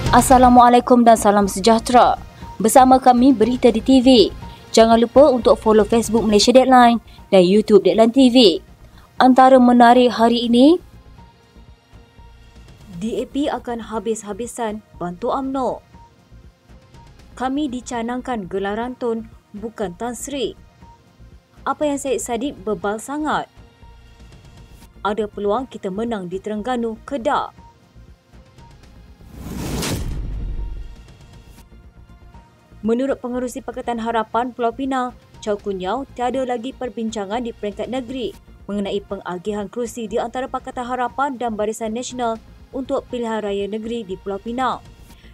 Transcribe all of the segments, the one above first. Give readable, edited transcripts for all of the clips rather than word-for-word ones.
Assalamualaikum dan salam sejahtera. Bersama kami Berita di TV. Jangan lupa untuk follow Facebook Malaysia Deadline dan YouTube Deadline TV. Antara menarik hari ini, DAP akan habis-habisan bantu UMNO. Kami dicanangkan gelaran Tun bukan Tan Sri. Apa yang Syed Saddiq bebal sangat? Ada peluang kita menang di Terengganu, Kedah. Menurut Pengerusi Pakatan Harapan Pulau Pinang, Chow Kun Yeow, tiada lagi perbincangan di peringkat negeri mengenai pengagihan kerusi di antara Pakatan Harapan dan Barisan Nasional untuk pilihan raya negeri di Pulau Pinang.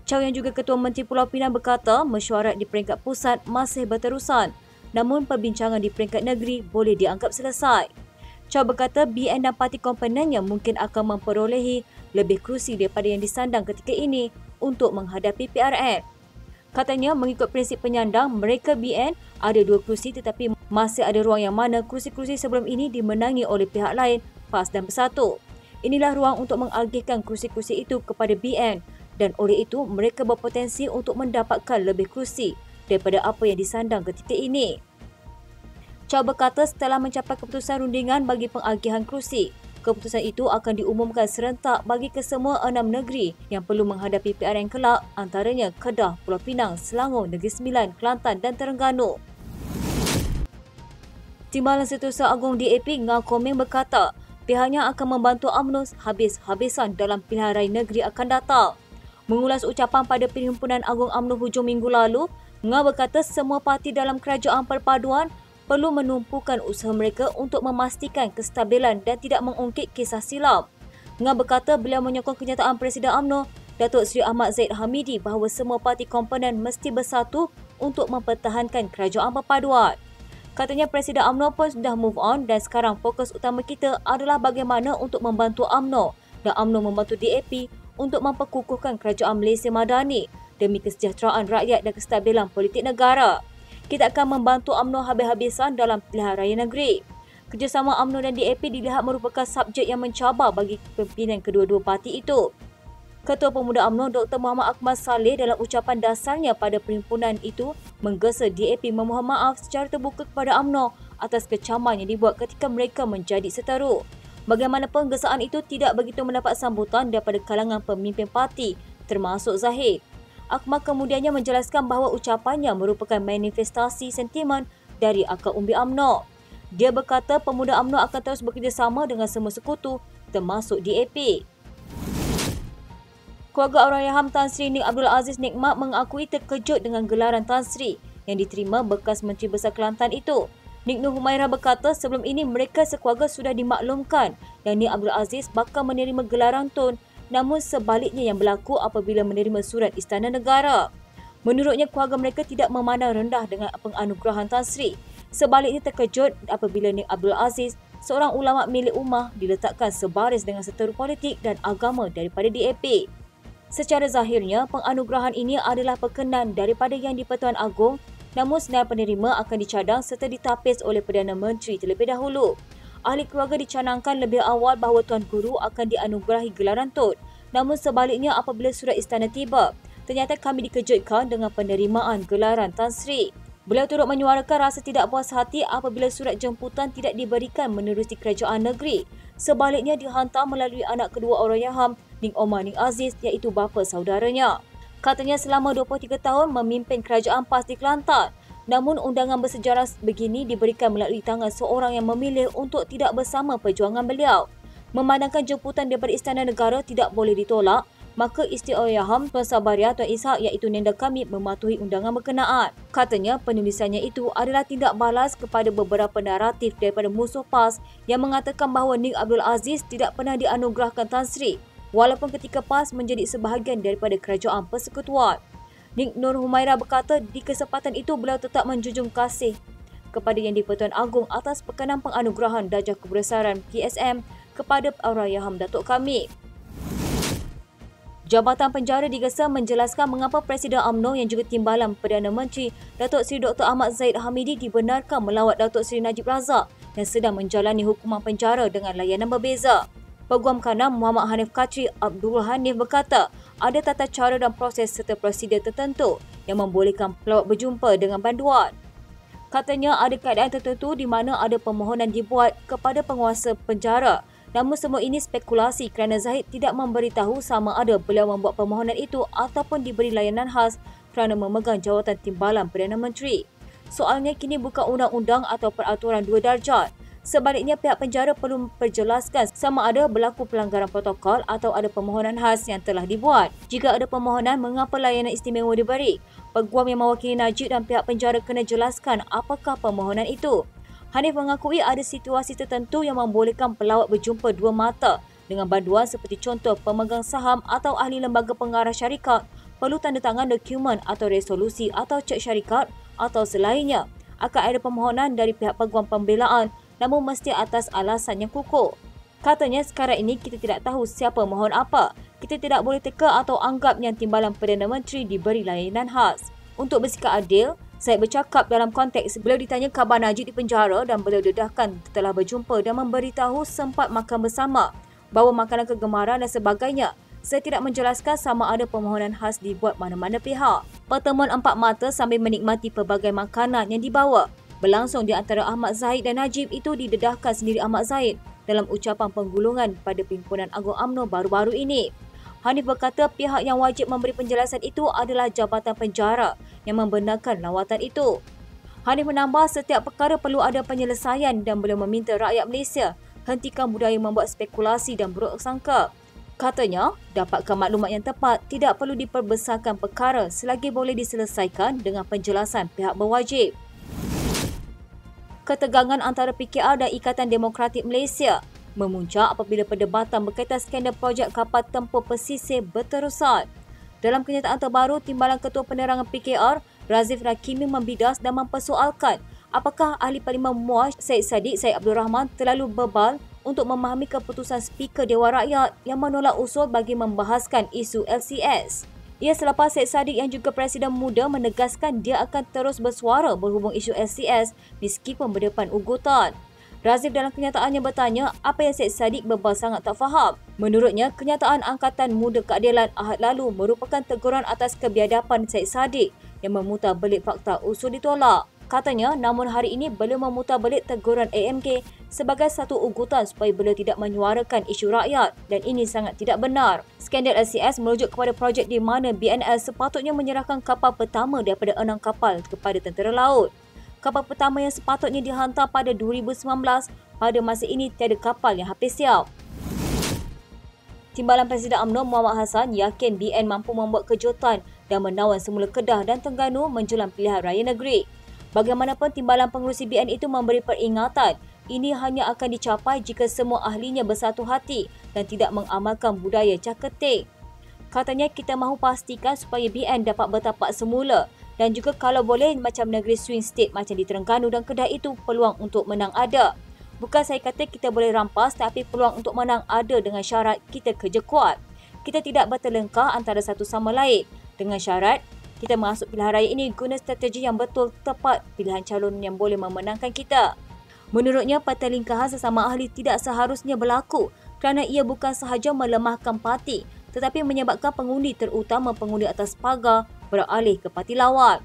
Chow yang juga Ketua Menteri Pulau Pinang berkata mesyuarat di peringkat pusat masih berterusan, namun perbincangan di peringkat negeri boleh dianggap selesai. Chow berkata BN dan parti komponen yang mungkin akan memperolehi lebih kerusi daripada yang disandang ketika ini untuk menghadapi PRN. Katanya mengikut prinsip penyandang, mereka BN ada 2 kerusi tetapi masih ada ruang yang mana kerusi-kerusi sebelum ini dimenangi oleh pihak lain, PAS dan Bersatu. Inilah ruang untuk mengagihkan kerusi-kerusi itu kepada BN dan oleh itu mereka berpotensi untuk mendapatkan lebih kerusi daripada apa yang disandang ketika ini. Chow berkata setelah mencapai keputusan rundingan bagi pengagihan kerusi, keputusan itu akan diumumkan serentak bagi kesemua 6 negeri yang perlu menghadapi PRN kelak, antaranya Kedah, Pulau Pinang, Selangor, Negeri Sembilan, Kelantan dan Terengganu. Timbalan Setiausaha Agung DAP Ngah Komeng berkata pihaknya akan membantu UMNO habis-habisan dalam pilihan raya negeri akan datang. Mengulas ucapan pada Perhimpunan Agung UMNO hujung minggu lalu, Ngah berkata semua parti dalam kerajaan perpaduan perlu menumpukan usaha mereka untuk memastikan kestabilan dan tidak mengungkit kisah silam. Ngah berkata beliau menyokong kenyataan Presiden UMNO, Datuk Seri Ahmad Zahid Hamidi bahawa semua parti komponen mesti bersatu untuk mempertahankan kerajaan perpaduan. Katanya Presiden UMNO pun sudah move on dan sekarang fokus utama kita adalah bagaimana untuk membantu UMNO dan UMNO membantu DAP untuk memperkukuhkan kerajaan Malaysia Madani demi kesejahteraan rakyat dan kestabilan politik negara. Kita akan membantu UMNO habis-habisan dalam pilihan raya negeri. Kerjasama UMNO dan DAP dilihat merupakan subjek yang mencabar bagi pimpinan kedua-dua parti itu. Ketua Pemuda UMNO Dr. Muhammad Akmal Saleh dalam ucapan dasarnya pada perhimpunan itu menggesa DAP memohon maaf secara terbuka kepada UMNO atas kecaman yang dibuat ketika mereka menjadi seteru. Bagaimanapun gesaan itu tidak begitu mendapat sambutan daripada kalangan pemimpin parti termasuk Zahid. Akmal kemudiannya menjelaskan bahawa ucapannya merupakan manifestasi sentimen dari akar umbi UMNO. Dia berkata Pemuda UMNO akan terus bekerjasama dengan semua sekutu termasuk DAP. Keluarga Allahyarham Tan Sri Nik Abdul Aziz Nikmat mengakui terkejut dengan gelaran Tan Sri yang diterima bekas Menteri Besar Kelantan itu. Nik Nur Humairah berkata sebelum ini mereka sekeluarga sudah dimaklumkan yang Nik Abdul Aziz bakal menerima gelaran Tun, namun sebaliknya yang berlaku apabila menerima surat Istana Negara. Menurutnya keluarga mereka tidak memandang rendah dengan penganugerahan Tan Sri. Sebaliknya terkejut apabila Nik Abdul Aziz, seorang ulama milik ummah, diletakkan sebaris dengan seteru politik dan agama daripada DAP. Secara zahirnya, penganugerahan ini adalah perkenan daripada Yang di-Pertuan Agong, namun senarai penerima akan dicadang serta ditapis oleh Perdana Menteri terlebih dahulu. Ahli keluarga dicanangkan lebih awal bahawa Tuan Guru akan dianugerahi gelaran Tun. Namun sebaliknya apabila surat istana tiba, ternyata kami dikejutkan dengan penerimaan gelaran Tan Sri. Beliau turut menyuarakan rasa tidak puas hati apabila surat jemputan tidak diberikan menerusi kerajaan negeri. Sebaliknya dihantar melalui anak kedua Allahyarham Ning Omar Ning Aziz iaitu bapa saudaranya. Katanya selama 23 tahun memimpin kerajaan PAS di Kelantan. Namun undangan bersejarah begini diberikan melalui tangan seorang yang memilih untuk tidak bersama perjuangan beliau. Memandangkan jemputan daripada Istana Negara tidak boleh ditolak, maka isteri Allahyarham Tuan Sabaria Tuan Ishak iaitu nenda kami mematuhi undangan berkenaan. Katanya penulisannya itu adalah tindak balas kepada beberapa naratif daripada musuh PAS yang mengatakan bahawa Nik Abdul Aziz tidak pernah dianugerahkan Tan Sri walaupun ketika PAS menjadi sebahagian daripada kerajaan persekutuan. Nik Nur Humairah berkata di kesempatan itu beliau tetap menjunjung kasih kepada Yang di-Pertuan Agong atas perkenan penganugerahan Darjah Kebesaran PSM kepada Allahyarham Datuk kami. Jabatan Penjara digesa menjelaskan mengapa Presiden UMNO yang juga Timbalan Perdana Menteri Datuk Seri Dr. Ahmad Zahid Hamidi dibenarkan melawat Datuk Seri Najib Razak yang sedang menjalani hukuman penjara dengan layanan berbeza. Peguam Kanam Muhammad Hanif Khatri Abdul Hanif berkata ada tata cara dan proses serta prosedur tertentu yang membolehkan pelawat berjumpa dengan banduan. Katanya ada keadaan tertentu di mana ada permohonan dibuat kepada penguasa penjara. Namun semua ini spekulasi kerana Zahid tidak memberitahu sama ada beliau membuat permohonan itu ataupun diberi layanan khas kerana memegang jawatan timbalan Perdana Menteri. Soalnya kini bukan undang-undang atau peraturan 2 darjat. Sebaliknya pihak penjara perlu memperjelaskan sama ada berlaku pelanggaran protokol atau ada permohonan khas yang telah dibuat. Jika ada permohonan, mengapa layanan istimewa diberi? Peguam yang mewakili Najib dan pihak penjara kena jelaskan apakah permohonan itu. Hanif mengakui ada situasi tertentu yang membolehkan pelawat berjumpa dua mata dengan banduan seperti contoh pemegang saham atau ahli lembaga pengarah syarikat perlu tanda tangan dokumen atau resolusi atau cek syarikat atau selainnya. Akan ada permohonan dari pihak peguam pembelaan namun mesti atas alasan yang kukuh. Katanya sekarang ini kita tidak tahu siapa mohon apa. Kita tidak boleh teka atau anggap yang timbalan Perdana Menteri diberi layanan khas. Untuk bersikap adil, saya bercakap dalam konteks beliau ditanya khabar Najib di penjara dan beliau dedahkan telah berjumpa dan memberitahu sempat makan bersama, bawa makanan kegemaran dan sebagainya. Saya tidak menjelaskan sama ada permohonan khas dibuat mana-mana pihak. Pertemuan empat mata sambil menikmati pelbagai makanan yang dibawa berlangsung di antara Ahmad Zahid dan Najib itu didedahkan sendiri Ahmad Zahid dalam ucapan penggulungan pada Pimpinan Agung UMNO baru-baru ini. Hanif berkata pihak yang wajib memberi penjelasan itu adalah Jabatan Penjara yang membenarkan lawatan itu. Hanif menambah setiap perkara perlu ada penyelesaian dan beliau meminta rakyat Malaysia hentikan budaya membuat spekulasi dan buruk sangka. Katanya, dapatkan maklumat yang tepat tidak perlu diperbesarkan perkara selagi boleh diselesaikan dengan penjelasan pihak berwajib. Ketegangan antara PKR dan Ikatan Demokratik Malaysia memuncak apabila perdebatan berkaitan skandal projek kapal tempur pesisir berterusan. Dalam kenyataan terbaru, Timbalan Ketua Penerangan PKR, Razif Rakimi membidas dan mempersoalkan apakah Ahli Parlimen MUAS Syed Saddiq Syed Abdul Rahman terlalu bebal untuk memahami keputusan Speaker Dewan Rakyat yang menolak usul bagi membahaskan isu LCS. Ia selepas Syed Saddiq yang juga Presiden Muda menegaskan dia akan terus bersuara berhubung isu LCS meskipun berdepan ugutan. Razif dalam kenyataannya bertanya apa yang Syed Saddiq bebal sangat tak faham. Menurutnya, kenyataan Angkatan Muda Keadilan Ahad lalu merupakan teguran atas kebiadapan Syed Saddiq yang memutarbelit fakta usul ditolak. Katanya, namun hari ini beliau memutarbelit teguran AMK sebagai satu ugutan supaya beliau tidak menyuarakan isu rakyat dan ini sangat tidak benar. Skandal LCS merujuk kepada projek di mana BNL sepatutnya menyerahkan kapal pertama daripada 6 kapal kepada tentera laut. Kapal pertama yang sepatutnya dihantar pada 2019, pada masa ini tiada kapal yang habis siap. Timbalan Presiden UMNO Muhammad Hassan yakin BN mampu membuat kejutan dan menawan semula Kedah dan Terengganu menjelang pilihan raya negeri. Bagaimanapun, timbalan pengerusi BN itu memberi peringatan ini hanya akan dicapai jika semua ahlinya bersatu hati dan tidak mengamalkan budaya caketing. Katanya kita mahu pastikan supaya BN dapat bertapak semula dan juga kalau boleh macam negeri swing state macam di Terengganu dan Kedah itu peluang untuk menang ada. Bukan saya kata kita boleh rampas tapi peluang untuk menang ada dengan syarat kita kerja kuat. Kita tidak bertelengkar antara satu sama lain dengan syarat kita masuk pilihan raya ini guna strategi yang betul tepat pilihan calon yang boleh memenangkan kita. Menurutnya, pertelingkahan sesama ahli tidak seharusnya berlaku kerana ia bukan sahaja melemahkan parti tetapi menyebabkan pengundi terutama pengundi atas pagar beralih ke parti lawan.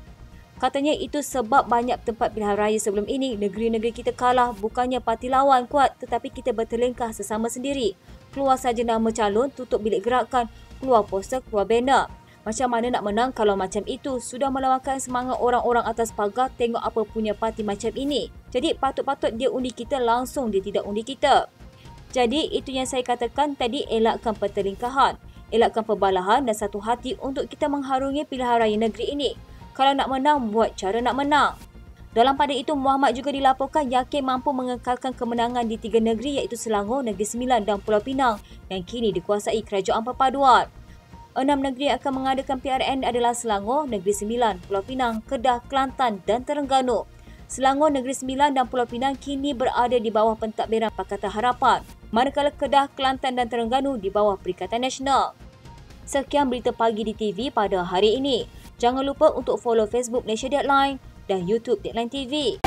Katanya itu sebab banyak tempat pilihan raya sebelum ini negeri-negeri kita kalah bukannya parti lawan kuat tetapi kita bertelingkah sesama sendiri. Keluar saja nama calon, tutup bilik gerakan, keluar poster, keluar banner. Macam mana nak menang kalau macam itu? Sudah melawankan semangat orang-orang atas pagar tengok apa punya parti macam ini. Jadi patut-patut dia undi kita langsung dia tidak undi kita. Jadi itu yang saya katakan tadi, elakkan pertelingkahan. Elakkan perbalahan dan satu hati untuk kita mengharungi pilihan raya negeri ini. Kalau nak menang, buat cara nak menang. Dalam pada itu, Muhammad juga dilaporkan yakin mampu mengekalkan kemenangan di 3 negeri iaitu Selangor, Negeri Sembilan dan Pulau Pinang yang kini dikuasai Kerajaan Perpaduan. 6 negeri yang akan mengadakan PRN adalah Selangor, Negeri Sembilan, Pulau Pinang, Kedah, Kelantan dan Terengganu. Selangor, Negeri Sembilan dan Pulau Pinang kini berada di bawah pentadbiran Pakatan Harapan, manakala Kedah, Kelantan dan Terengganu di bawah Perikatan Nasional. Sekian berita pagi di TV pada hari ini. Jangan lupa untuk follow Facebook Malaysia Deadline dan YouTube Deadline TV.